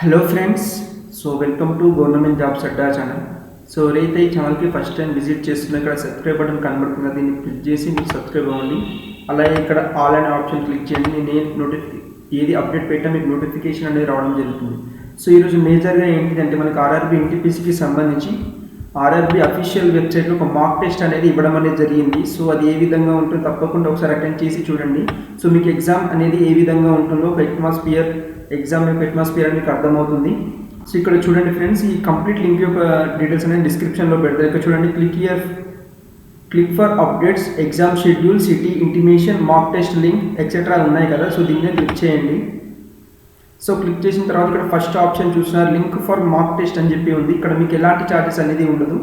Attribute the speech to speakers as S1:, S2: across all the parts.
S1: Hello friends, welcome to government jobs Adda channel. ఎవరైతే ఈ ఛానల్కి ఫస్ట్ టైం విజిట్ చేస్తున్నా ఇక్కడ సబ్స్క్రైబ్ బటన్ కనబడుతుంది, దీన్ని క్లిక్ చేసి మీరు సబ్స్క్రైబ్ అవ్వండి. అలాగే ఇక్కడ ఆల్ అనే ఆప్షన్ క్లిక్ చేయండి. నేను ఏది అప్డేట్ పెట్టా మీకు నోటిఫికేషన్ అనేది రావడం జరుగుతుంది. ఈరోజు మేజర్గా ఏంటిదంటే మనకి ఆర్ఆర్బీ ఎన్టీపీసీకి సంబంధించి ఆర్ఆర్బీ అఫీషియల్ వెబ్సైట్లో ఒక మాక్ టెస్ట్ అనేది ఇవ్వడం అనేది జరిగింది. అది ఏ విధంగా ఉంటుందో తప్పకుండా ఒకసారి అటెండ్ చేసి చూడండి. మీకు ఎగ్జామ్ అనేది ఏ విధంగా ఉంటుందో ఒక ఎగ్జామ్ యొక్క అట్మాస్ఫియర్ మీకు అర్థమవుతుంది. ఇక్కడ చూడండి ఫ్రెండ్స్, ఈ కంప్లీట్ లింక్ యొక్క డీటెయిల్స్ అనేది డిస్క్రిప్షన్లో పెడతారు. ఇక్కడ చూడండి, click for updates, exam schedule, city intimation, mock test link etcetera ఉన్నాయి కదా. దీన్ని క్లిక్ చేయండి. క్లిక్ చేసిన తర్వాత ఇక్కడ ఫస్ట్ ఆప్షన్ చూస్తున్నారు, లింక్ ఫర్ మాక్ టెస్ట్ అని చెప్పి ఉంది. ఇక్కడ మీకు ఎలాంటి ఛార్జెస్ అనేది ఉండదు.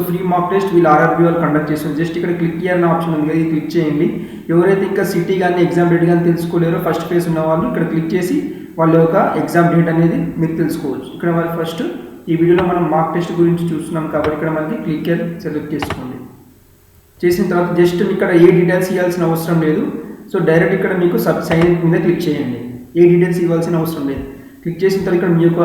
S1: ఫ్రీ మాక్ టెస్ట్ వీళ్ళు ఆర్ఆర్బీ వాళ్ళు కండక్ట్ చేస్తుంది. జస్ట్ ఇక్కడ క్లిక్ అనే ఆప్షన్ ఉంది కదా, ఇది క్లిక్ చేయండి. ఎవరైతే ఇంకా సిటీ కానీ ఎగ్జామ్ డేట్ కానీ తెలుసుకోలేరో ఫస్ట్ ఫేజ్ ఉన్న వాళ్ళు ఇక్కడ క్లిక్ చేసి వాళ్ళ యొక్క ఎగ్జామ్ డేట్ అనేది మీరు తెలుసుకోవచ్చు. ఇక్కడ మరి ఫస్ట్ ఈ వీడియోలో మనం మాక్ టెస్ట్ గురించి చూస్తున్నాం కాబట్టి ఇక్కడ మనకి క్లిక్ సెలెక్ట్ చేసుకోండి. చేసిన తర్వాత జస్ట్ ఇక్కడ ఏ డీటెయిల్స్ ఇవ్వాల్సిన అవసరం లేదు. డైరెక్ట్ ఇక్కడ మీకు సైన్ మీద క్లిక్ చేయండి. ఏ డీటెయిల్స్ ఇవ్వాల్సిన అవసరం లేదు. క్లిక్ చేసిన తర్వాత ఇక్కడ మీ యొక్క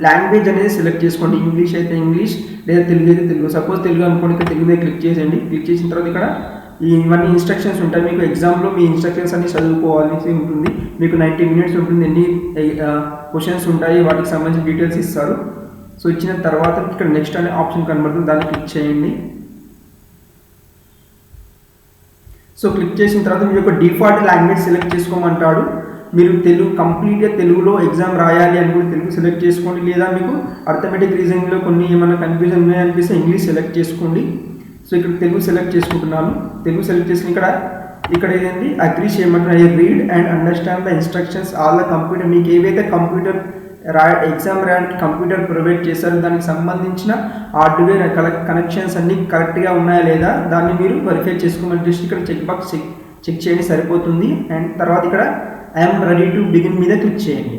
S1: లాంగ్వేజ్ అనేది సెలెక్ట్ చేసుకోండి. ఇంగ్లీష్ అయితే ఇంగ్లీష్, లేదా తెలుగు అయితే తెలుగు. సపోజ్ తెలుగు అనుకోండి, ఇక్కడ తెలుగు మీద క్లిక్ చేసేయండి. క్లిక్ చేసిన తర్వాత ఇక్కడ ఇవన్నీ ఇన్స్ట్రక్షన్స్ ఉంటాయి. మీకు ఎగ్జామ్లో మీ ఇన్స్ట్రక్షన్స్ అన్ని చదువుకోవాల్సి ఉంటుంది. మీకు 90 minutes ఉంటుంది. ఎన్ని క్వశ్చన్స్ ఉంటాయి వాటికి సంబంధించిన డీటెయిల్స్ ఇస్తారు. ఇచ్చిన తర్వాత ఇక్కడ నెక్స్ట్ అనే ఆప్షన్ కనబడుతుంది, దాన్ని క్లిక్ చేయండి. క్లిక్ చేసిన తర్వాత మీ యొక్క డిఫాల్ట్ లాంగ్వేజ్ సెలెక్ట్ చేసుకోమంటాడు. మీరు కంప్లీట్గా తెలుగులో ఎగ్జామ్ రాయాలి అని కూడా తెలుగు సెలెక్ట్ చేసుకోండి, లేదా మీకు అర్థమెటిక్ రీజనింగ్లో కొన్ని ఏమైనా కన్ఫ్యూజన్ ఉన్నాయనిపిస్తే ఇంగ్లీష్ సెలెక్ట్ చేసుకోండి. ఇక్కడ తెలుగు సెలెక్ట్ చేసుకుంటున్నాను. తెలుగు సెలెక్ట్ చేసిన ఇక్కడ ఏదండి అగ్రీ చేయమంటున్నారు. Read and understand the instructions all the computer. మీకు ఏవైతే కంప్యూటర్ ఎగ్జామ్ రాయడానికి కంప్యూటర్ ప్రొవైడ్ చేశారో దానికి సంబంధించిన హార్డ్వేర్ కనెక్షన్స్ అన్నీ కరెక్ట్గా ఉన్నాయా లేదా దాన్ని మీరు వెరిఫై చేసుకోమని జస్ట్ ఇక్కడ చెక్ బాక్స్ చెక్ చేయండి, సరిపోతుంది. అండ్ తర్వాత ఇక్కడ ఐఎమ్ రెడీ టు బిగిన్ మీద క్లిక్ చేయండి.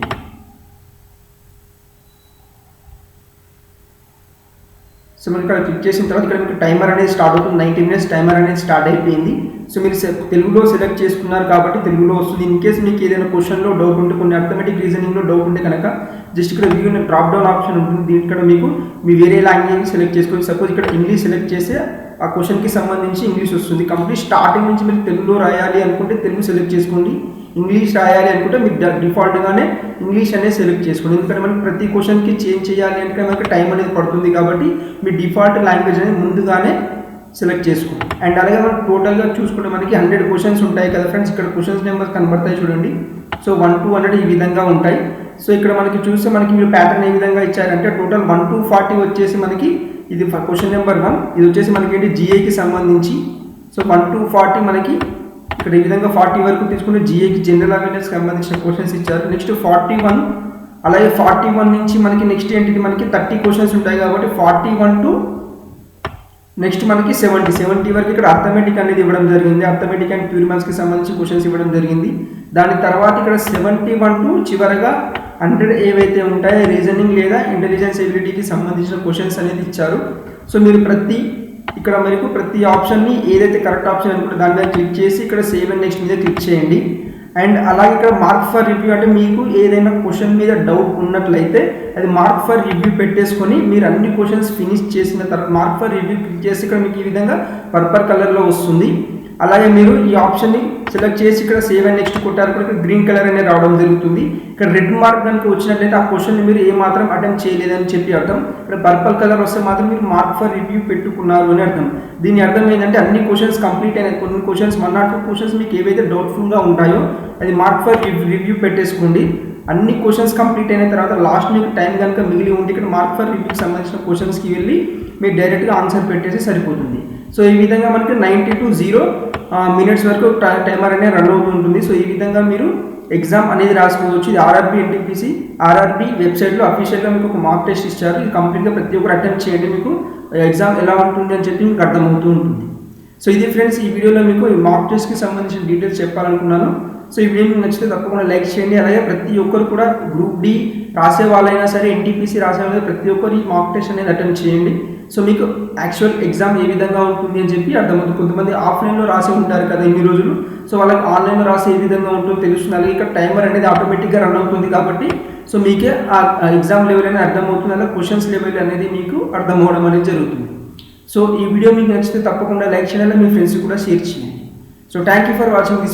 S1: మీరు ఇక్కడ క్లిక్ చేసిన తర్వాత ఇక్కడ మీకు టైమర్ అనేది స్టార్ట్ అవుతుంది. 90 minutes టైమర్ అనేది స్టార్ట్ అయిపోయింది. మీరు తెలుగులో సెలెక్ట్ చేసుకున్నారు కాబట్టి తెలుగులో వస్తుంది. ఇన్ కేసు మీకు ఏదైనా క్వశ్చన్లో డౌట్ ఉంటే, కొన్ని అర్థమెటిక్ రీజనింగ్లో డౌట్ ఉంటే కనుక జస్ట్ ఇక్కడ వ్యూ డ్రాప్ డౌన్ ఆప్షన్ ఉంటుంది. దీనిక్కడ మీకు మీ వేరే లాంగ్వేజ్ సెలెక్ట్ చేసుకోండి. సపోజ్ ఇక్కడ ఇంగ్లీష్ సెలెక్ట్ చేస్తే ఆ క్వశ్చన్కి సంబంధించి ఇంగ్లీష్ వస్తుంది. కంప్లీట్ స్టార్టింగ్ నుంచి మీరు తెలుగులో రాయాలి అనుకుంటే తెలుగు సెలెక్ట్ చేసుకోండి. ఇంగ్లీష్ రాయాలి అనుకుంటే మీరు డిఫాల్ట్గానే ఇంగ్లీష్ అనేది సెలెక్ట్ చేసుకోండి. ఎందుకంటే మనకి ప్రతి క్వశ్చన్కి చేంజ్ చేయాలి అంటే మనకి టైం అనేది పడుతుంది కాబట్టి మీ డిఫాల్ట్ లాంగ్వేజ్ అనేది ముందుగానే సెలెక్ట్ చేసుకోండి. అండ్ అలాగే మనం టోటల్గా చూసుకుంటే మనకి 100 క్వశ్చన్స్ ఉంటాయి కదా ఫ్రెండ్స్. ఇక్కడ క్వశ్చన్స్ నెంబర్ కనబడతాయి చూడండి. 1 to 100 ఈ విధంగా ఉంటాయి. ఇక్కడ మనకి చూస్తే మనకి మీరు ప్యాటర్న్ ఏ విధంగా ఇచ్చారంటే టోటల్ 1 to 40 వచ్చేసి మనకి ఇది క్వశ్చన్ నెంబర్ 1. ఇది వచ్చేసి మనకి ఏంటి జీఏకి సంబంధించి. 1 to 40 మనకి ఇక్కడ ఈ విధంగా 40 వరకు తీసుకుంటే జీఏకి జనరల్ అవేర్నెస్ సంబంధించిన క్వశ్చన్స్ ఇచ్చారు. నెక్స్ట్ 41, అలాగే 41 నుంచి మనకి నెక్స్ట్ ఏంటిది మనకి 30 క్వశ్చన్స్ ఉంటాయి కాబట్టి 41 to నెక్స్ట్ మనకి 70 వరకు ఇక్కడ అర్థమెటిక్ అనేది ఇవ్వడం జరిగింది. అర్థమెటిక్ అండ్ ప్యూర్ మ్యాథ్స్కి సంబంధించి క్వశ్చన్స్ ఇవ్వడం జరిగింది. దాని తర్వాత ఇక్కడ 71 to చివరగా 100 ఏవైతే ఉంటాయో రీజనింగ్ లేదా ఇంటెలిజెన్స్ ఎబిలిటీకి సంబంధించిన క్వశ్చన్స్ అనేది ఇచ్చారు. మీరు ఇక్కడ మీకు ప్రతి ఆప్షన్ని ఏదైతే కరెక్ట్ ఆప్షన్ అనుకుంటే దాని మీద క్లిక్ చేసి ఇక్కడ సేవ్ అండ్ నెక్స్ట్ మీద క్లిక్ చేయండి. అండ్ అలాగే ఇక్కడ మార్క్ ఫర్ రివ్యూ అంటే మీకు ఏదైనా క్వశ్చన్ మీద డౌట్ ఉన్నట్లయితే అది మార్క్ ఫర్ రివ్యూ పెట్టేసుకొని మీరు అన్ని క్వశ్చన్స్ ఫినిష్ చేసిన తర్వాత మార్క్ ఫర్ రివ్యూ క్లిక్ చేసి ఇక్కడ మీకు ఈ విధంగా పర్పల్ కలర్లో వస్తుంది. అలాగే మీరు ఈ ఆప్షన్ని సెలెక్ట్ చేసి ఇక్కడ సేవ్ అండ్ నెక్స్ట్ కొట్టారు కూడా ఇక్కడ గ్రీన్ కలర్ అనేది రావడం జరుగుతుంది. ఇక్కడ రెడ్ మార్క్ కనుక వచ్చినట్లయితే ఆ క్వశ్చన్ మీరు ఏమాత్రం అటెంప్ట్ చేయలేదని చెప్పి అర్థం. ఇక్కడ పర్పల్ కలర్ వస్తే మాత్రం మీరు మార్క్ ఫర్ రివ్యూ పెట్టుకున్నారు అని అర్థం. దీని అర్థం ఏంటంటే అన్ని క్వశ్చన్స్ కంప్లీట్ అయినాయి. కొన్ని క్వశ్చన్స్ 102 క్వశ్చన్స్ మీకు ఏవైతే డౌట్ఫుల్గా ఉంటాయో అది మార్క్ ఫర్ రివ్యూ పెట్టేసుకోండి. అన్ని క్వశ్చన్స్ కంప్లీట్ అయిన తర్వాత లాస్ట్ మీకు టైం కనుక మిగిలి ఉంటే ఇక్కడ మార్క్ ఫర్ రివ్యూకి సంబంధించిన క్వశ్చన్స్కి వెళ్ళి మీరు డైరెక్ట్గా ఆన్సర్ పెట్టేసి సరిపోతుంది. ఈ విధంగా మనకి 90 to 0 minutes వరకు టైమర్ అనేది రన్ అవుతుంటుంది. ఈ విధంగా మీరు ఎగ్జామ్ అనేది రాసుకోవచ్చు. ఇది ఆర్ఆర్బీ ఎన్టీపీసీ ఆర్ఆర్బీ వెబ్సైట్లో అఫీషియల్గా మీకు ఒక మాక్ టెస్ట్ ఇచ్చారు. ఇది కంప్లీట్గా ప్రతి ఒక్కరు అటెంప్ట్ చేయండి. మీకు ఎగ్జామ్ ఎలా ఉంటుంది అని చెప్పి మీకు అర్థమవుతూ ఉంటుంది. ఇది ఫ్రెండ్స్, ఈ వీడియోలో మీకు మాక్ టెస్ట్కి సంబంధించిన డీటెయిల్స్ చెప్పాలనుకున్నాను. సో ఈ వీడియో మీకు నచ్చితే తప్పకుండా లైక్ చేయండి. అలాగే ప్రతి ఒక్కరు కూడా గ్రూప్ డి రాసే వాళ్ళైనా సరే, ఎన్టీపీసీ రాసే వాళ్ళైనా ప్రతి ఒక్కరు ఈ మాక్ టెస్ట్ అనేది అటెంప్ట్ చేయండి. సో మీకు యాక్చువల్ ఎగ్జామ్ ఏ విధంగా ఉంటుంది అని చెప్పి అర్థమవుతుంది. కొంతమంది ఆఫ్లైన్లో రాసి ఉంటారు కదా ఇన్ని రోజులు, సో వాళ్ళకి ఆన్లైన్లో రాసి ఏ విధంగా ఉంటుందో తెలుస్తుంది. అలాగే ఇక్కడ టైమర్ అనేది ఆటోమేటిక్గా రన్ అవుతుంది కాబట్టి సో మీకే ఆ ఎగ్జామ్ లెవెల్ అనేది అర్థమవుతుంది. అలా క్వశ్చన్స్ లెవెల్ అనేది మీకు అర్థం అవ్వడం అనేది జరుగుతుంది. సో ఈ వీడియో మీకు నచ్చితే తప్పకుండా లైక్ చేయాలి, మీ ఫ్రెండ్స్ కూడా షేర్ చేయండి. So thank you for watching this.